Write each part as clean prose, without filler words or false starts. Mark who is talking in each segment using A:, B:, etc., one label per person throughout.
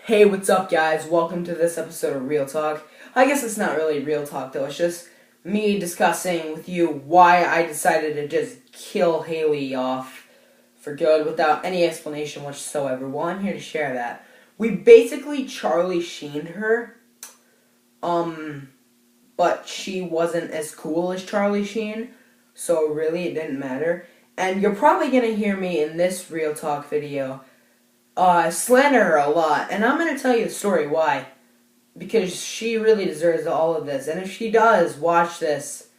A: Hey, what's up, guys? Welcome to this episode of Real Talk. I guess it's not really real talk, though. It's just me discussing with you why I decided to just kill Haley off for good without any explanation whatsoever. Well, I'm here to share that. We basically Charlie Sheen'd her, but she wasn't as cool as Charlie Sheen, so really it didn't matter. And you're probably gonna hear me in this Real Talk video slander her a lot, and I'm going to tell you the story why. Because she really deserves all of this, and if she does watch this,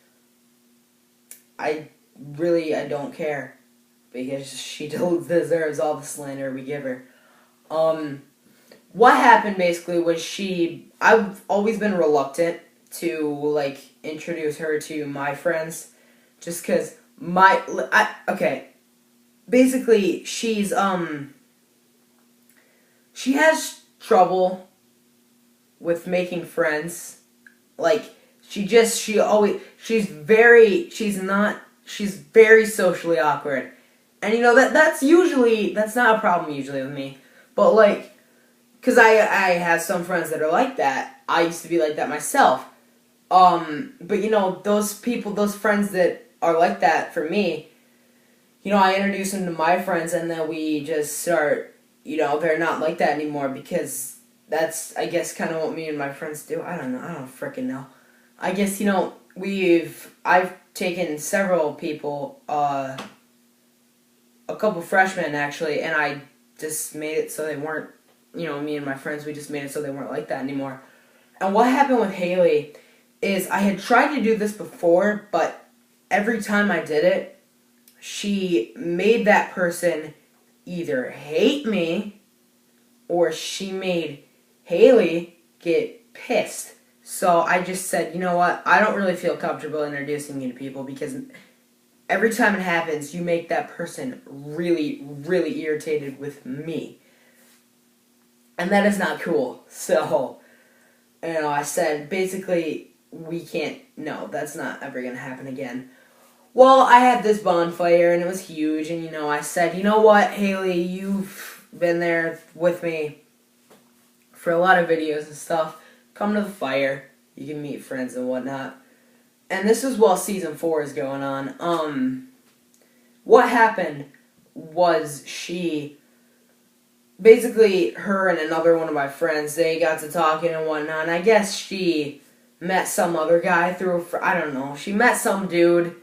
A: I don't care. Because she deserves all the slander we give her. What happened basically was I've always been reluctant to, introduce her to my friends. Just because basically, she has trouble with making friends. She's very socially awkward. And that's not a problem usually with me. But cause I have some friends that are like that. I used to be like that myself. But those friends that are like that for me, I introduce them to my friends and then we just start, they're not like that anymore because that's, I guess, kind of what me and my friends do. I don't frickin' know. I guess, I've taken several people, a couple freshmen actually, and I just made it so they weren't, me and my friends, we just made it so they weren't like that anymore. And what happened with Haley is I had tried to do this before, but every time I did it, she made that person either hate me or she made Haley get pissed. So I just said, you know what, I don't really feel comfortable introducing you to people because every time it happens, you make that person really, really irritated with me. And that is not cool. So, I said, basically, that's not ever going to happen again. Well, I had this bonfire, and it was huge, and, I said, you know what, Haley, you've been there with me for a lot of videos and stuff. Come to the fire. You can meet friends and whatnot. And this is while Season 4 is going on. What happened was basically, her and another one of my friends, they got to talking and whatnot, and I guess she met some other guy I don't know, she met some dude,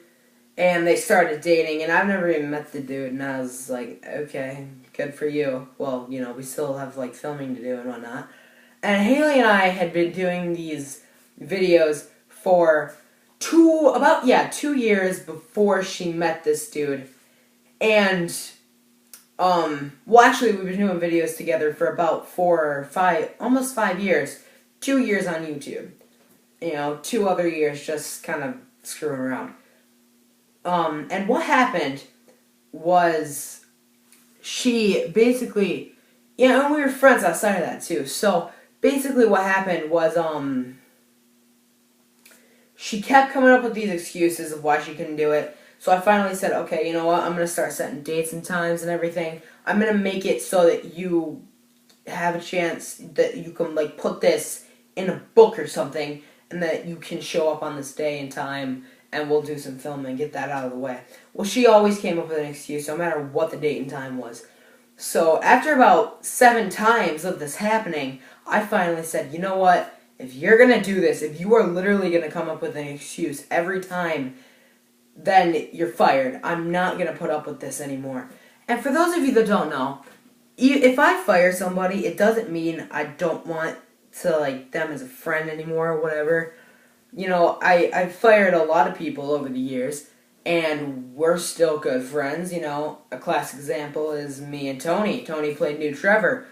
A: and they started dating, and I've never even met the dude, and I was like, okay, good for you. Well, we still have, filming to do and whatnot. And Haley and I had been doing these videos for 2 years before she met this dude. And, actually, we've been doing videos together for about almost 5 years. 2 years on YouTube. 2 other years just kind of screwing around. And what happened was she basically, and we were friends outside of that too. So basically what happened was, she kept coming up with these excuses of why she couldn't do it. So I finally said, okay, you know what, I'm going to start setting dates and times and everything. I'm going to make it so that you have a chance that you can, put this in a book or something, and that you can show up on this day and time, and we'll do some filming and get that out of the way. Well, she always came up with an excuse, no matter what the date and time was. So after about 7 times of this happening, I finally said, you know what, if you're going to do this, if you are literally going to come up with an excuse every time, then you're fired. I'm not going to put up with this anymore. And for those of you that don't know, if I fire somebody, it doesn't mean I don't want to them as a friend anymore or whatever. I've fired a lot of people over the years, and we're still good friends. A classic example is me and Tony. Tony played New Trevor.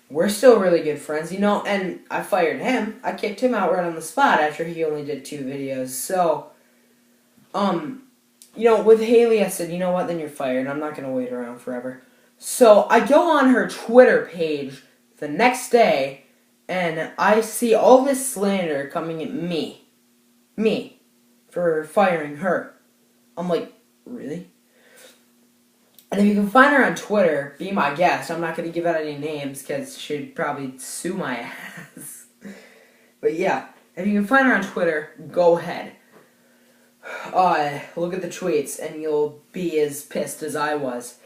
A: We're still really good friends, and I fired him. I kicked him out right on the spot after he only did 2 videos. So, with Haley, I said, you know what, then you're fired. I'm not going to wait around forever. So I go on her Twitter page the next day, and I see all this slander coming at me, for firing her. I'm like, really? And if you can find her on Twitter, be my guest. I'm not going to give out any names because she'd probably sue my ass. But yeah, if you can find her on Twitter, go ahead. Look at the tweets and you'll be as pissed as I was.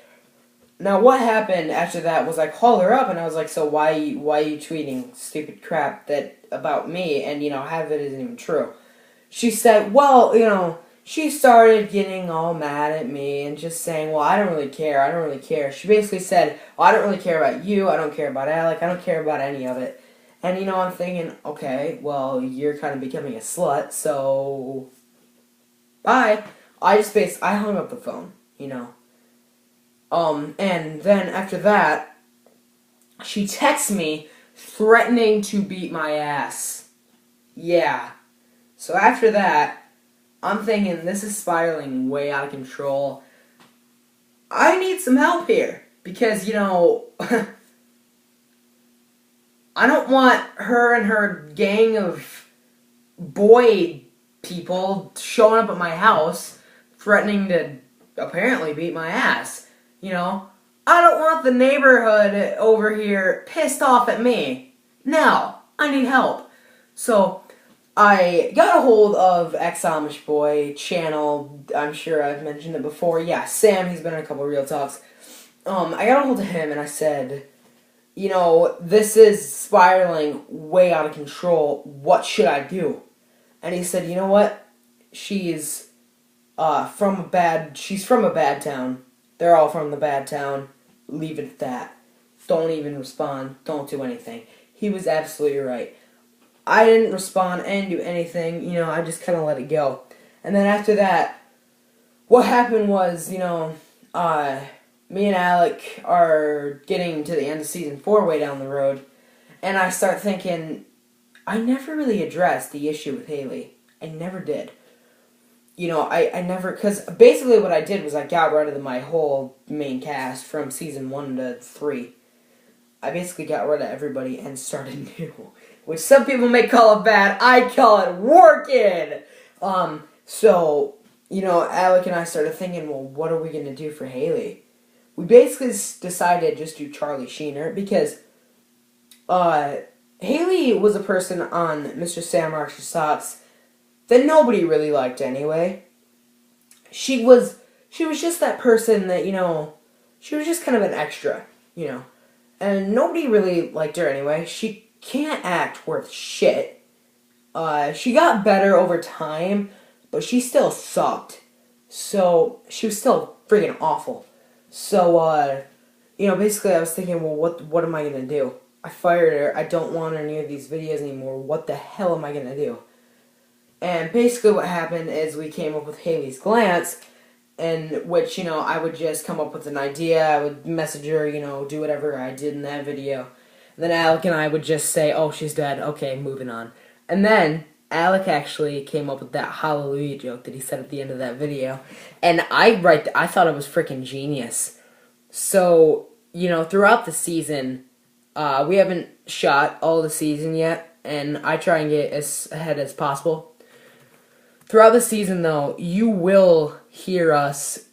A: Now, what happened after that was I called her up and I was like, so why are you tweeting stupid crap about me and, half of it isn't even true? She said, well, she started getting all mad at me and just saying, well, I don't really care. She basically said, well, I don't really care about you, I don't care about Alec, I don't care about any of it. And, I'm thinking, okay, well, you're kind of becoming a slut, so bye. I hung up the phone, And then after that, she texts me threatening to beat my ass. Yeah. So after that, I'm thinking this is spiraling way out of control. I need some help here because, I don't want her and her gang of boy people showing up at my house threatening to apparently beat my ass. I don't want the neighborhood over here pissed off at me. No, I need help. So I got a hold of Ex-Amish Boy channel. I'm sure I've mentioned it before. Yeah, Sam, he's been in a couple of Real Talks. I got a hold of him and I said, this is spiraling way out of control. What should I do? And he said, you know what? She's from a bad town. They're all from the bad town. Leave it at that. Don't even respond. Don't do anything. He was absolutely right. I didn't respond. I didn't do anything. I just kind of let it go. And then after that, what happened was, me and Alec are getting to the end of season 4 way down the road. And I start thinking, I never really addressed the issue with Haley. I never did. I never, because basically what I did was I got rid of my whole main cast from season 1 to 3. I basically got rid of everybody and started new, which some people may call it bad. I call it working. So, Alec and I started thinking, well, what are we going to do for Haley? We basically decided just do Charlie Sheener because, Haley was a person on Mr. Sam Archer Socks that nobody really liked anyway. She was just that person that, she was just kind of an extra, and nobody really liked her anyway. She can't act worth shit. She got better over time, but she still sucked. So, she was still freaking awful. So, basically I was thinking, well, what am I gonna do? I fired her. I don't want her near these videos anymore. What the hell am I gonna do? And basically what happened is we came up with Haley's Glance, in which, I would just come up with an idea, I would message her, do whatever I did in that video. And then Alec and I would just say, oh, she's dead, okay, moving on. And then Alec actually came up with that hallelujah joke that he said at the end of that video. And I thought it was freaking genius. So, throughout the season, we haven't shot all the season yet, and I try and get as ahead as possible. Throughout the season, though, you will hear us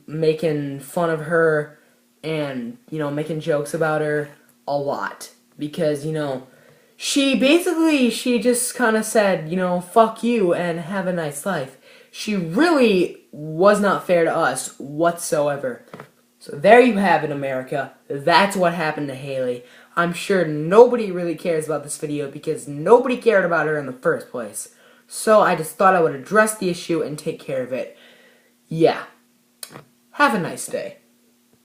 A: making fun of her and, making jokes about her a lot. Because, she just kind of said, fuck you and have a nice life. She really was not fair to us whatsoever. So there you have it, America. That's what happened to Haley. I'm sure nobody really cares about this video because nobody cared about her in the first place. So I just thought I would address the issue and take care of it. Yeah. Have a nice day.